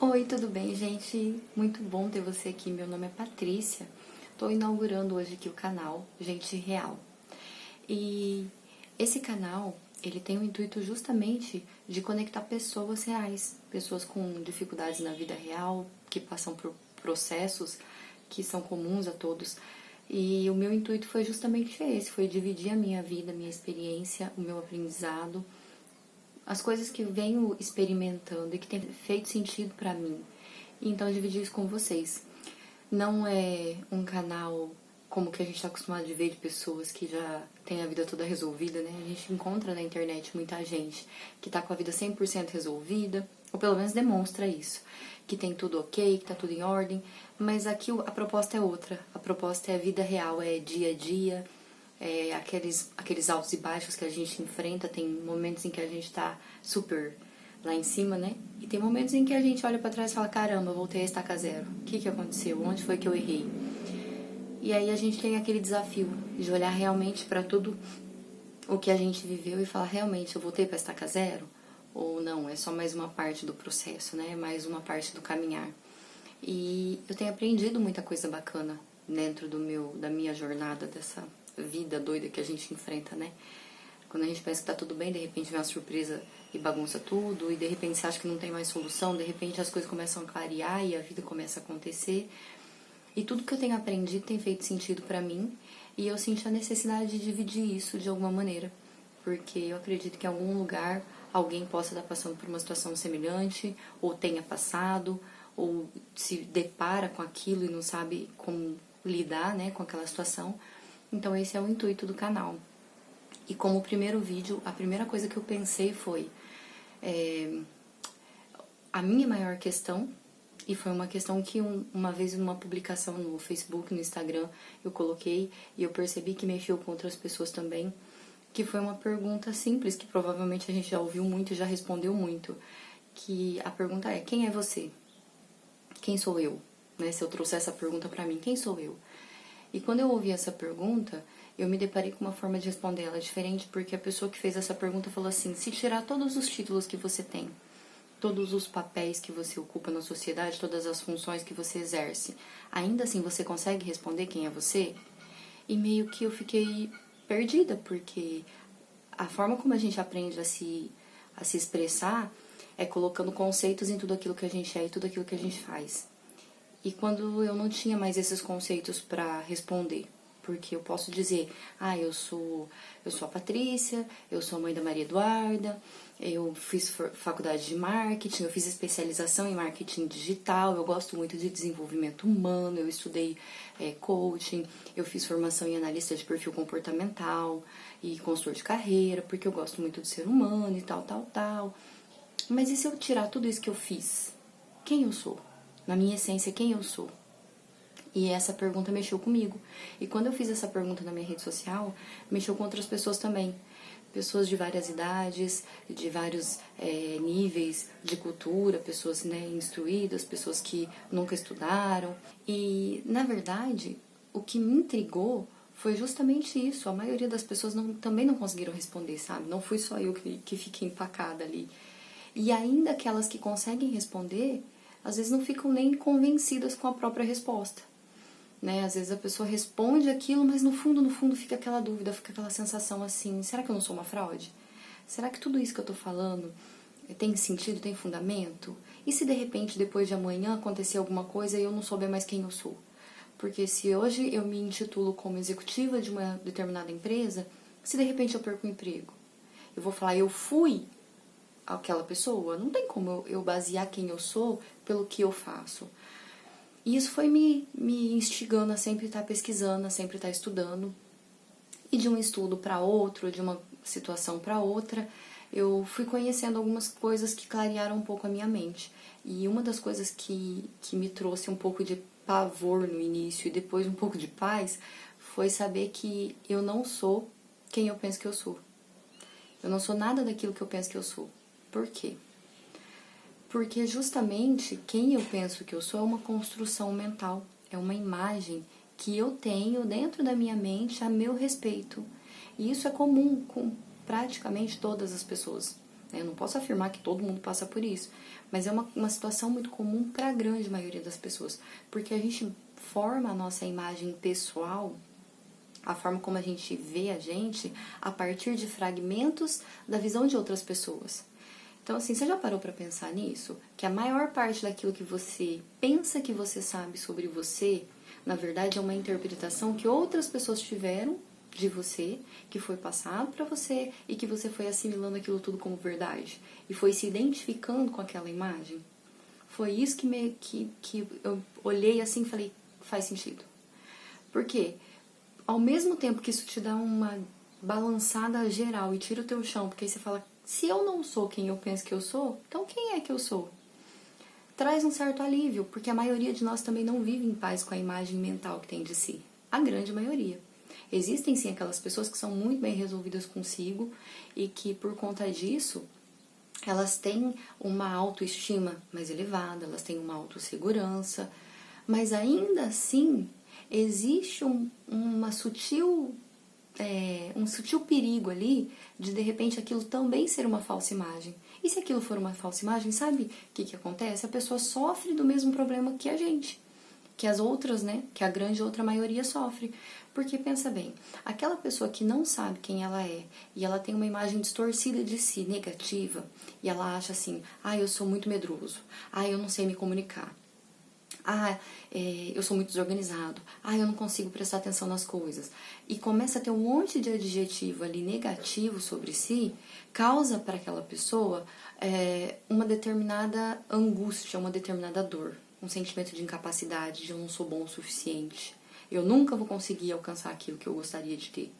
Oi, tudo bem, gente? Muito bom ter você aqui. Meu nome é Patrícia. Estou inaugurando hoje aqui o canal Gente Real. E esse canal, ele tem o intuito justamente de conectar pessoas reais, pessoas com dificuldades na vida real, que passam por processos que são comuns a todos. E o meu intuito foi justamente esse, foi dividir a minha vida, a minha experiência, o meu aprendizado, as coisas que eu venho experimentando e que tem feito sentido pra mim. Então eu dividi isso com vocês. Não é um canal como que a gente está acostumado de ver de pessoas que já têm a vida toda resolvida, né? A gente encontra na internet muita gente que tá com a vida 100% resolvida, ou pelo menos demonstra isso, que tem tudo ok, que tá tudo em ordem, mas aqui a proposta é outra. A proposta é a vida real, é dia a dia, aqueles altos e baixos que a gente enfrenta. Tem momentos em que a gente tá super lá em cima, né? E tem momentos em que a gente olha pra trás e fala, caramba, eu voltei a estaca zero. O que aconteceu? Onde foi que eu errei? E aí a gente tem aquele desafio de olhar realmente pra tudo o que a gente viveu e falar, realmente, eu voltei pra estaca zero? Ou não, é só mais uma parte do processo, né? Mais uma parte do caminhar. E eu tenho aprendido muita coisa bacana dentro da minha jornada, dessa vida doida que a gente enfrenta, né? Quando a gente pensa que tá tudo bem, de repente vem uma surpresa e bagunça tudo, e de repente você acha que não tem mais solução, de repente as coisas começam a clarear e a vida começa a acontecer. E tudo que eu tenho aprendido tem feito sentido pra mim, e eu senti a necessidade de dividir isso de alguma maneira, porque eu acredito que em algum lugar alguém possa estar passando por uma situação semelhante, ou tenha passado, ou se depara com aquilo e não sabe como lidar, né, com aquela situação. Então esse é o intuito do canal. E como primeiro vídeo, a primeira coisa que eu pensei foi a minha maior questão, e foi uma questão que uma vez numa publicação no Facebook, no Instagram, eu coloquei e eu percebi que mexeu com outras pessoas também, que foi uma pergunta simples, que provavelmente a gente já ouviu muito e já respondeu muito, que a pergunta é, quem é você? Quem sou eu? Né? Se eu trouxer essa pergunta pra mim, quem sou eu? E quando eu ouvi essa pergunta, eu me deparei com uma forma de responder ela diferente, porque a pessoa que fez essa pergunta falou assim, se tirar todos os títulos que você tem, todos os papéis que você ocupa na sociedade, todas as funções que você exerce, ainda assim você consegue responder quem é você? E meio que eu fiquei perdida, porque a forma como a gente aprende a se expressar é colocando conceitos em tudo aquilo que a gente é e tudo aquilo que a gente faz. E quando eu não tinha mais esses conceitos para responder, porque eu posso dizer, eu sou a Patrícia, eu sou a mãe da Maria Eduarda, eu fiz faculdade de marketing, eu fiz especialização em marketing digital, eu gosto muito de desenvolvimento humano, eu estudei coaching, eu fiz formação em analista de perfil comportamental e consultor de carreira, porque eu gosto muito do ser humano e tal, tal, tal. Mas e se eu tirar tudo isso que eu fiz? Quem eu sou? Na minha essência, quem eu sou? E essa pergunta mexeu comigo. E quando eu fiz essa pergunta na minha rede social, mexeu com outras pessoas também. Pessoas de várias idades, de vários níveis de cultura, pessoas instruídas, pessoas que nunca estudaram. E, na verdade, o que me intrigou foi justamente isso. A maioria das pessoas também não conseguiram responder, sabe? Não fui só eu que fiquei empacada ali. E ainda aquelas que conseguem responder, às vezes não ficam nem convencidas com a própria resposta. Né? Às vezes a pessoa responde aquilo, mas no fundo fica aquela dúvida, fica aquela sensação assim, será que eu não sou uma fraude? Será que tudo isso que eu tô falando tem sentido, tem fundamento? E se de repente, depois de amanhã, acontecer alguma coisa e eu não souber mais quem eu sou? Porque se hoje eu me intitulo como executiva de uma determinada empresa, se de repente eu perco o emprego, eu vou falar, eu fui aquela pessoa? Não tem como eu basear quem eu sou pelo que eu faço. E isso foi me instigando a sempre estar pesquisando, a sempre estar estudando. E de um estudo para outro, de uma situação para outra, eu fui conhecendo algumas coisas que clarearam um pouco a minha mente. E uma das coisas que me trouxe um pouco de pavor no início e depois um pouco de paz foi saber que eu não sou quem eu penso que eu sou. Eu não sou nada daquilo que eu penso que eu sou. Por quê? Porque justamente quem eu penso que eu sou é uma construção mental, é uma imagem que eu tenho dentro da minha mente a meu respeito. E isso é comum com praticamente todas as pessoas. né? Eu não posso afirmar que todo mundo passa por isso, mas é uma situação muito comum para a grande maioria das pessoas, porque a gente forma a nossa imagem pessoal, a forma como a gente vê a gente, a partir de fragmentos da visão de outras pessoas. Então, assim, você já parou para pensar nisso? Que a maior parte daquilo que você pensa que você sabe sobre você, na verdade é uma interpretação que outras pessoas tiveram de você, que foi passado para você e que você foi assimilando aquilo tudo como verdade e foi se identificando com aquela imagem? Foi isso que eu olhei assim e falei, faz sentido. Por quê? Ao mesmo tempo que isso te dá uma balançada geral e tira o teu chão, porque aí você fala, se eu não sou quem eu penso que eu sou, então quem é que eu sou? Traz um certo alívio, porque a maioria de nós também não vive em paz com a imagem mental que tem de si. A grande maioria. Existem sim aquelas pessoas que são muito bem resolvidas consigo e que por conta disso elas têm uma autoestima mais elevada, elas têm uma autossegurança, mas ainda assim existe um sutil perigo ali de repente aquilo também ser uma falsa imagem. E se aquilo for uma falsa imagem, sabe o que acontece? A pessoa sofre do mesmo problema que a gente, que as outras, né? Que a grande outra maioria sofre. Porque pensa bem, aquela pessoa que não sabe quem ela é e ela tem uma imagem distorcida de si, negativa, e ela acha assim, eu sou muito medroso, eu não sei me comunicar, eu sou muito desorganizado, eu não consigo prestar atenção nas coisas. E começa a ter um monte de adjetivo ali negativo sobre si, causa para aquela pessoa uma determinada angústia, uma determinada dor, um sentimento de incapacidade, de eu não sou bom o suficiente, eu nunca vou conseguir alcançar aquilo que eu gostaria de ter.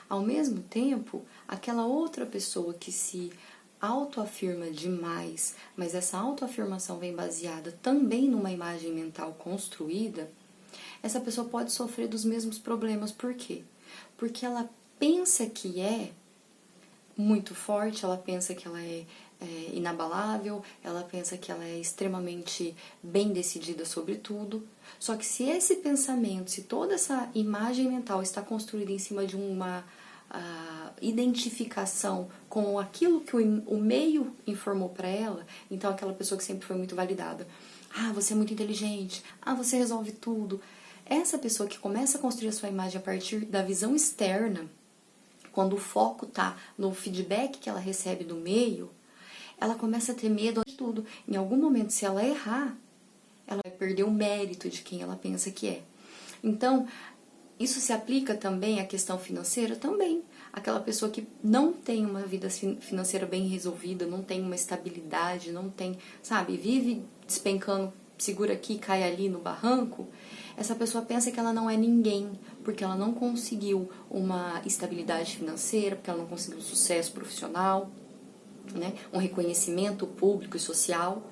Ao mesmo tempo, aquela outra pessoa que se autoafirma demais, mas essa autoafirmação vem baseada também numa imagem mental construída, essa pessoa pode sofrer dos mesmos problemas. Por quê? Porque ela pensa que é muito forte, ela pensa que ela é inabalável, ela pensa que ela é extremamente bem decidida sobre tudo. Só que se esse pensamento, se toda essa imagem mental está construída em cima de uma identificação com aquilo que o meio informou para ela, então aquela pessoa que sempre foi muito validada, você é muito inteligente, você resolve tudo. Essa pessoa que começa a construir a sua imagem a partir da visão externa, quando o foco está no feedback que ela recebe do meio, ela começa a ter medo de tudo. Em algum momento, se ela errar, ela vai perder o mérito de quem ela pensa que é. Então, isso se aplica também à questão financeira? Também. Aquela pessoa que não tem uma vida financeira bem resolvida, não tem uma estabilidade, não tem, vive despencando, segura aqui, cai ali no barranco, essa pessoa pensa que ela não é ninguém, porque ela não conseguiu uma estabilidade financeira, porque ela não conseguiu um sucesso profissional, né, um reconhecimento público e social.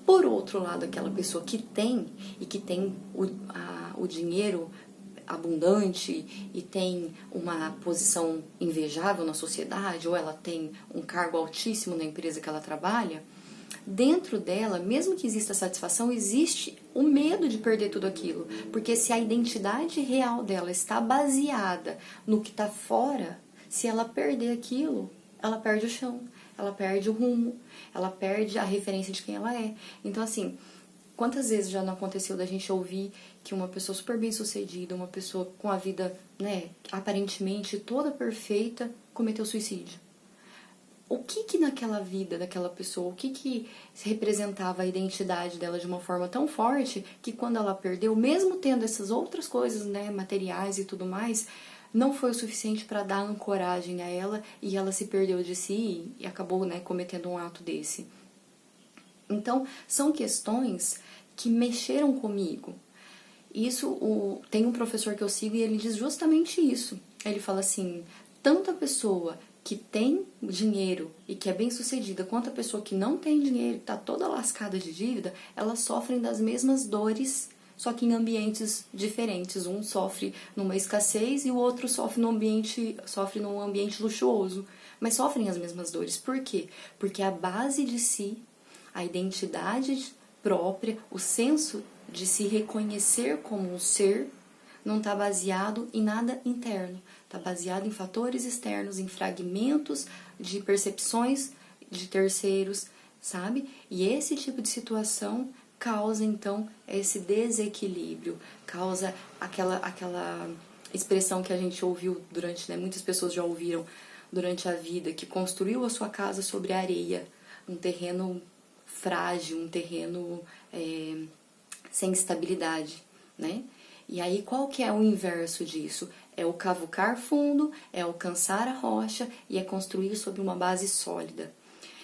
Por outro lado, aquela pessoa que tem, e que tem o dinheiro abundante e tem uma posição invejável na sociedade, ou ela tem um cargo altíssimo na empresa que ela trabalha, dentro dela, mesmo que exista satisfação, existe o medo de perder tudo aquilo. Porque se a identidade real dela está baseada no que está fora, se ela perder aquilo, ela perde o chão, ela perde o rumo, ela perde a referência de quem ela é. Então, assim, quantas vezes já não aconteceu da gente ouvir que uma pessoa super bem sucedida, uma pessoa com a vida, aparentemente toda perfeita, cometeu suicídio? O que naquela vida daquela pessoa, o que representava a identidade dela de uma forma tão forte que quando ela perdeu, mesmo tendo essas outras coisas, materiais e tudo mais, não foi o suficiente para dar ancoragem a ela e ela se perdeu de si e acabou, cometendo um ato desse. Então, são questões que mexeram comigo. Tem um professor que eu sigo e ele diz justamente isso. Ele fala assim, tanto a pessoa que tem dinheiro e que é bem sucedida, quanto a pessoa que não tem dinheiro e está toda lascada de dívida, elas sofrem das mesmas dores, só que em ambientes diferentes. Um sofre numa escassez e o outro sofre num ambiente luxuoso, mas sofrem as mesmas dores. Por quê? Porque a base de si, a identidade própria, o senso de se reconhecer como um ser, não está baseado em nada interno, está baseado em fatores externos, em fragmentos de percepções de terceiros, sabe? E esse tipo de situação causa, então, esse desequilíbrio, causa aquela expressão que a gente ouviu durante, né, muitas pessoas já ouviram durante a vida, que construiu a sua casa sobre areia, um terreno frágil, um terreno sem estabilidade, né? E aí, qual que é o inverso disso? É o cavucar fundo, é alcançar a rocha e é construir sobre uma base sólida.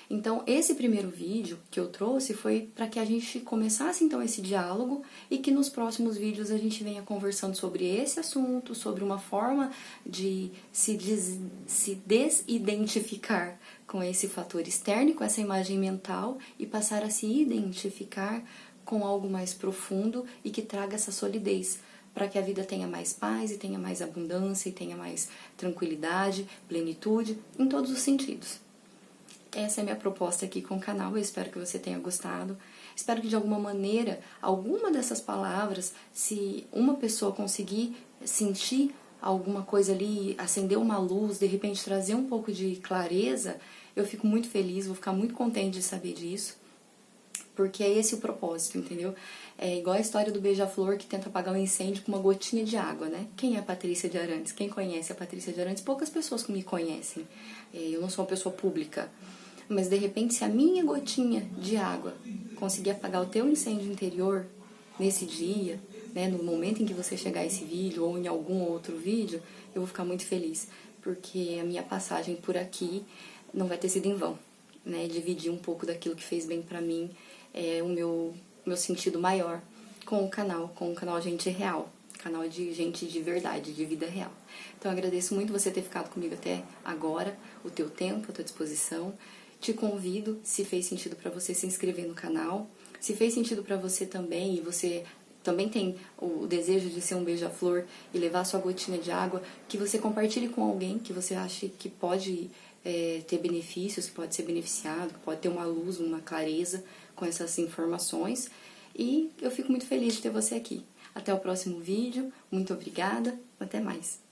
Então, esse primeiro vídeo que eu trouxe foi para que a gente começasse, então, esse diálogo e que nos próximos vídeos a gente venha conversando sobre esse assunto, sobre uma forma de se desidentificar com esse fator externo, com essa imagem mental e passar a se identificar com algo mais profundo e que traga essa solidez, para que a vida tenha mais paz e tenha mais abundância e tenha mais tranquilidade, plenitude, em todos os sentidos. Essa é a minha proposta aqui com o canal, eu espero que você tenha gostado. Espero que de alguma maneira, alguma dessas palavras, se uma pessoa conseguir sentir alguma coisa ali, acender uma luz, de repente trazer um pouco de clareza, eu fico muito feliz, vou ficar muito contente de saber disso. Porque é esse o propósito, entendeu? É igual a história do beija-flor que tenta apagar um incêndio com uma gotinha de água, né? Quem é a Patrícia de Arantes? Quem conhece a Patrícia de Arantes? Poucas pessoas que me conhecem. Eu não sou uma pessoa pública. Mas, de repente, se a minha gotinha de água conseguir apagar o teu incêndio interior nesse dia, né, no momento em que você chegar a esse vídeo ou em algum outro vídeo, eu vou ficar muito feliz. Porque a minha passagem por aqui não vai ter sido em vão, né? Dividir um pouco daquilo que fez bem pra mim é o meu sentido maior com o canal Gente Real, canal de gente de verdade, de vida real. Então eu agradeço muito você ter ficado comigo até agora, o teu tempo, a tua disposição. Te convido, se fez sentido para você, se inscrever no canal. Se fez sentido para você também e você também tem o desejo de ser um beija-flor e levar sua gotinha de água, que você compartilhe com alguém que você acha que pode ter benefícios, que pode ser beneficiado, que pode ter uma luz, uma clareza com essas informações. E eu fico muito feliz de ter você aqui. Até o próximo vídeo. Muito obrigada. Até mais.